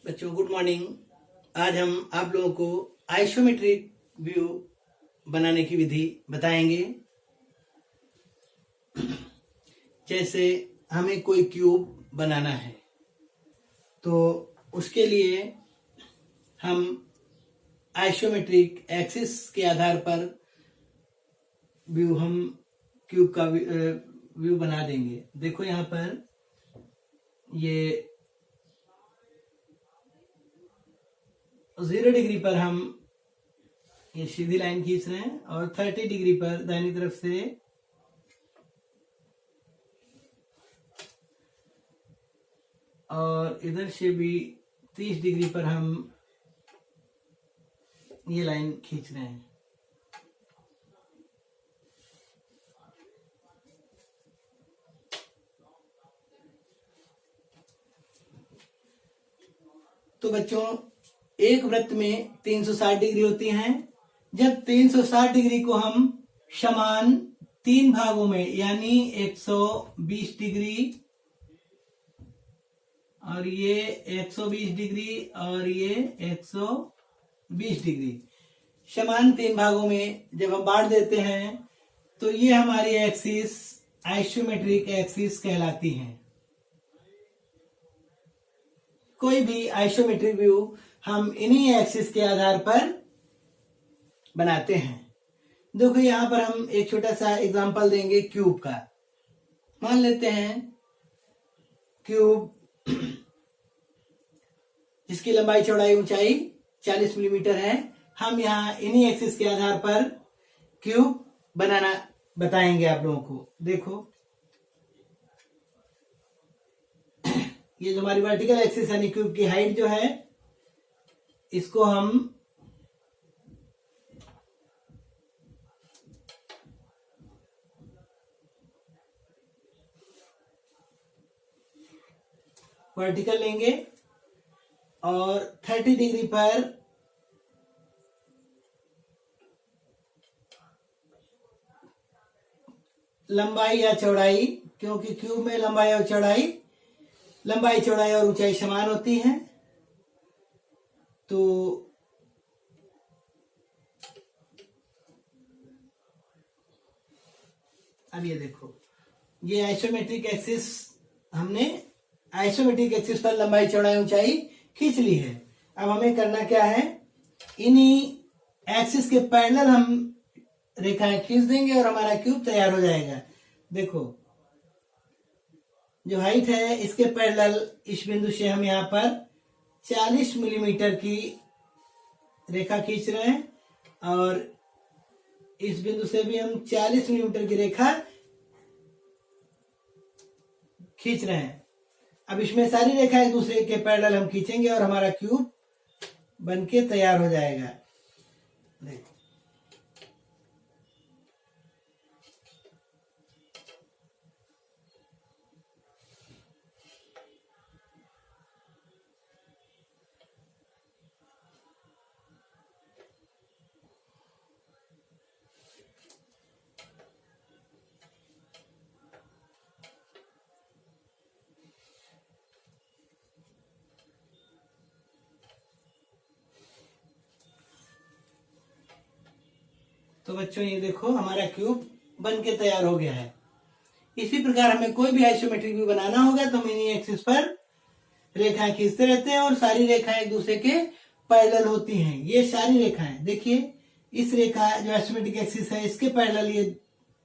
बच्चों good morning. आज हम आप लोगों को आइसोमेट्रिक व्यू बनाने की विधि बताएंगे। जैसे हमें कोई क्यूब बनाना है तो उसके लिए हम आइसोमेट्रिक एक्सिस के आधार पर हम क्यूब का व्यू बना देंगे। देखो यहाँ पर ये 0 डिग्री पर हम ये सीधी लाइन खींच रहे हैं और 30 डिग्री पर दाहिनी तरफ से और इधर से भी 30 डिग्री पर हम ये लाइन खींच रहे हैं। तो बच्चों एक वृत्त में 360 डिग्री होती हैं। जब 360 डिग्री को हम समान 3 भागों में यानी 120 डिग्री और ये 120 डिग्री और ये 120 डिग्री समान 3 भागों में जब हम बांट देते हैं तो ये हमारी एक्सिस आइसोमेट्रिक एक्सिस कहलाती है। कोई भी आइसोमेट्रिक व्यू हम इन्हीं एक्सिस के आधार पर बनाते हैं। देखो यहां पर हम एक छोटा सा एग्जांपल देंगे क्यूब का। मान लेते हैं क्यूब जिसकी लंबाई चौड़ाई ऊंचाई 40 मिलीमीटर है। हम यहाँ इन्हीं एक्सिस के आधार पर क्यूब बनाना बताएंगे आप लोगों को। देखो ये जो हमारी वर्टिकल एक्सिस यानी क्यूब की हाइट जो है इसको हम वर्टिकल लेंगे और 30 डिग्री पर लंबाई या चौड़ाई, क्योंकि क्यूब में लंबाई चौड़ाई और ऊंचाई समान होती है, तो अब ये देखो ये आइसोमेट्रिक एक्सिस हमने आइसोमेट्रिक एक्सिस पर लंबाई चौड़ाई ऊंचाई खींच ली है। अब हमें करना क्या है, इन्हीं एक्सिस के पैरेलल हम रेखाएं खींच देंगे और हमारा क्यूब तैयार हो जाएगा। देखो जो हाइट है इसके पैरेलल इस बिंदु से हम यहाँ पर 40 मिलीमीटर की रेखा खींच रहे हैं और इस बिंदु से भी हम 40 मिलीमीटर की रेखा खींच रहे हैं। अब इसमें सारी रेखाएं एक दूसरे के पैरेलल हम खींचेंगे और हमारा क्यूब बनके तैयार हो जाएगा। देखो तो बच्चों ये देखो हमारा क्यूब बन के तैयार हो गया है। इसी प्रकार हमें कोई भी आइसोमेट्रिक व्यू बनाना होगा तो हम इन्हीं एक्सिस पर रेखाएं खींचते रहते हैं और सारी रेखाएं एक दूसरे के पैरेलल होती हैं। ये सारी रेखाएं देखिए, इस रेखा जो आइसोमेट्रिक एक्सिस है इसके पैरेलल ये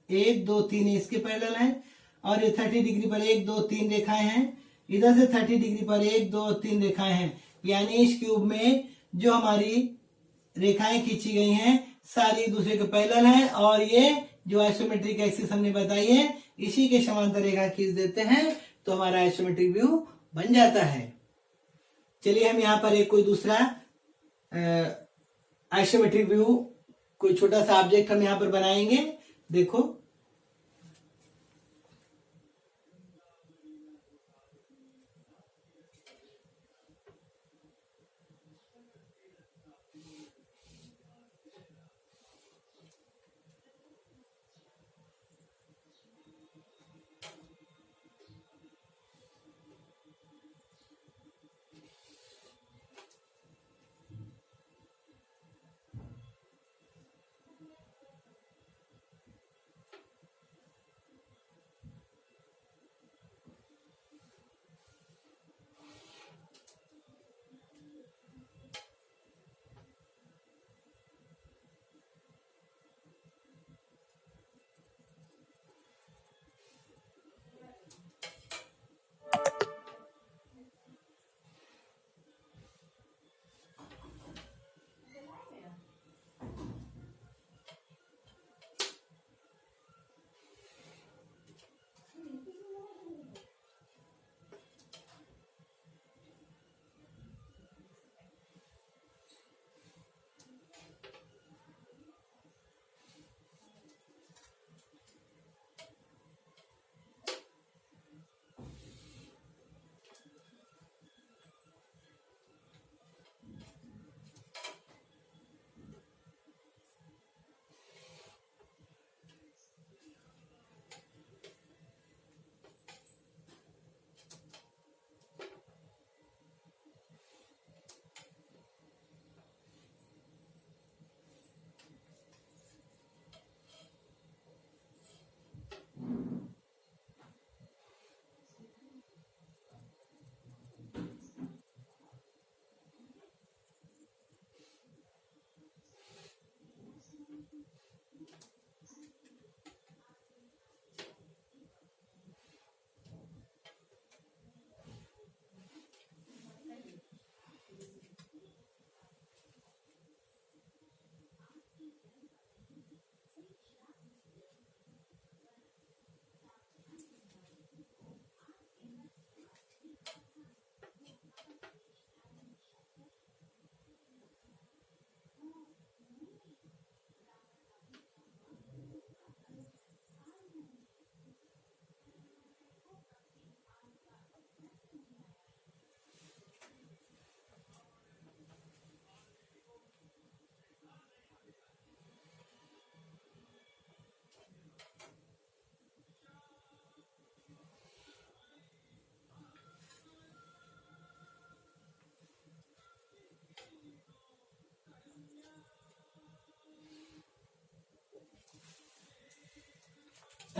1 2 3 इसके पैरेलल है और ये 30 डिग्री पर 1 2 3 रेखाएं हैं। इधर से 30 डिग्री पर 1 2 3 रेखाएं हैं। यानी इस क्यूब में जो हमारी रेखाएं खींची गई हैं सारी दूसरे के पैरेलल हैं और ये जो आइसोमेट्रिक एक्सिस हमने बताई है इसी के समांतर रेखा खींच देते हैं तो हमारा आइसोमेट्रिक व्यू बन जाता है। चलिए हम यहाँ पर एक कोई दूसरा आइसोमेट्रिक व्यू, कोई छोटा सा ऑब्जेक्ट हम यहाँ पर बनाएंगे। देखो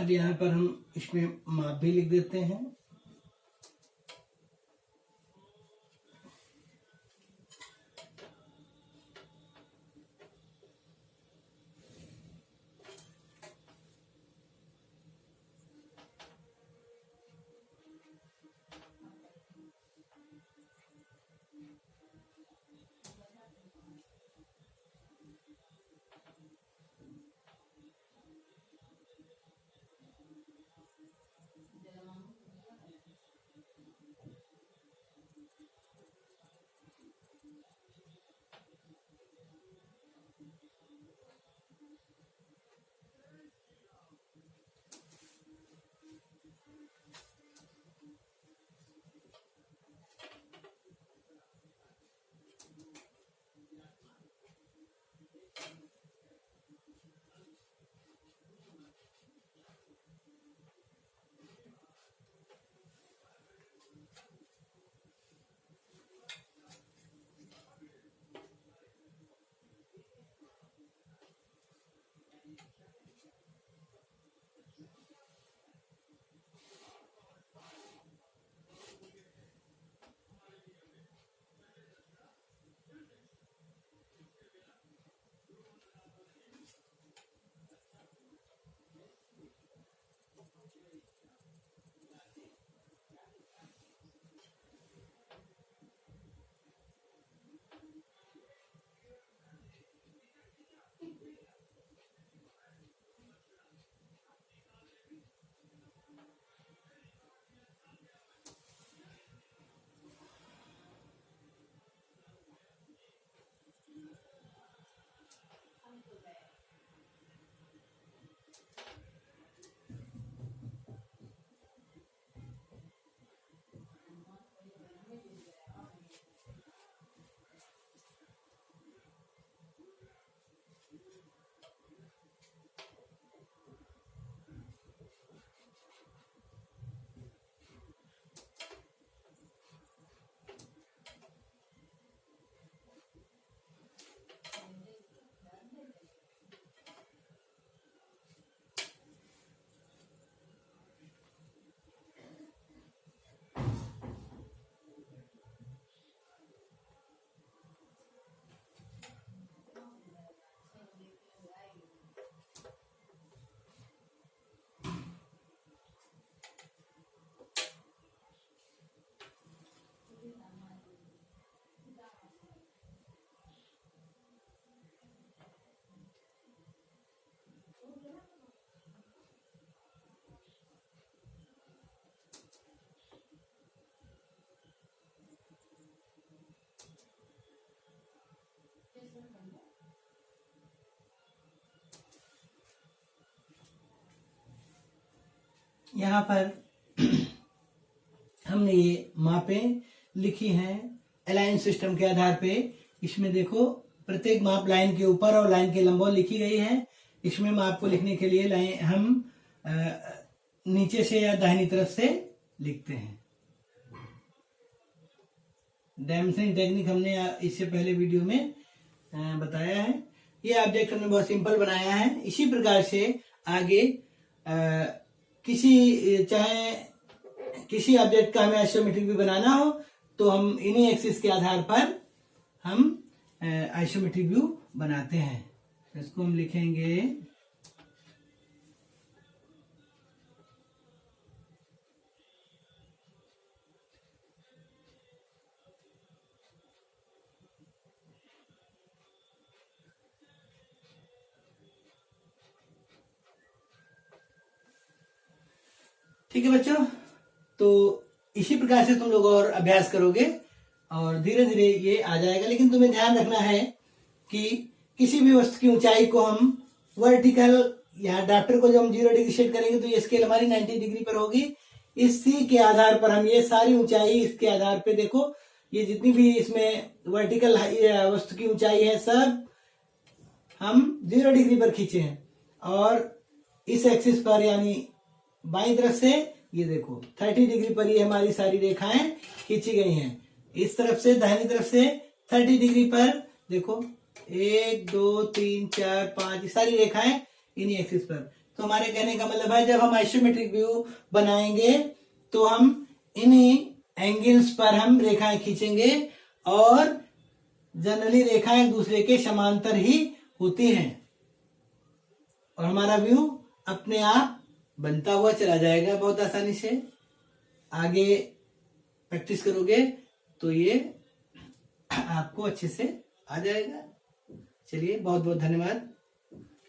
अब यहाँ पर हम इसमें माप भी लिख देते हैं। यहाँ पर हमने ये मापें लिखी हैं अलाइन सिस्टम के आधार पे। इसमें देखो प्रत्येक माप लाइन के ऊपर और लाइन के लंबवत लिखी गई है। इसमें माप को लिखने के लिए लाइन हम नीचे से या दाहिनी तरफ से लिखते हैं। डायमेंशनिंग टेक्निक हमने इससे पहले वीडियो में बताया है। ये ऑब्जेक्ट हमने बहुत सिंपल बनाया है। इसी प्रकार से आगे चाहे किसी ऑब्जेक्ट का हमें आइसोमेट्रिक व्यू बनाना हो तो हम इन्हीं एक्सिस के आधार पर हम आइसोमेट्रिक व्यू बनाते हैं। इसको हम लिखेंगे ठीक है बच्चों। तो इसी प्रकार से तुम लोग और अभ्यास करोगे और धीरे धीरे ये आ जाएगा। लेकिन तुम्हें ध्यान रखना है कि किसी भी वस्तु की ऊंचाई को हम वर्टिकल या ड्राफ्टर को जब हम 0 डिग्री सेट करेंगे तो ये स्केल हमारी 90 डिग्री पर होगी। इसी के आधार पर हम ये सारी ऊंचाई इसके आधार पे देखो ये जितनी भी इसमें वर्टिकल वस्तु की ऊंचाई है सब हम 0 डिग्री पर खींचे हैं और इस एक्सिस पर यानी बाईं तरफ से ये देखो 30 डिग्री पर ये हमारी सारी रेखाएं खींची गई हैं। इस तरफ से दाहिनी तरफ से 30 डिग्री पर देखो 1 2 3 4 5 सारी रेखाएं इन्हीं एक्सिस पर। तो हमारे कहने का मतलब है जब हम आइसोमेट्रिक व्यू बनाएंगे तो हम इन्हीं एंगल्स पर हम रेखाएं खींचेंगे और जनरली रेखाएं एक दूसरे के समांतर ही होती हैं और हमारा व्यू अपने आप बनता हुआ चला जाएगा बहुत आसानी से। आगे प्रैक्टिस करोगे तो ये आपको अच्छे से आ जाएगा। चलिए बहुत बहुत धन्यवाद।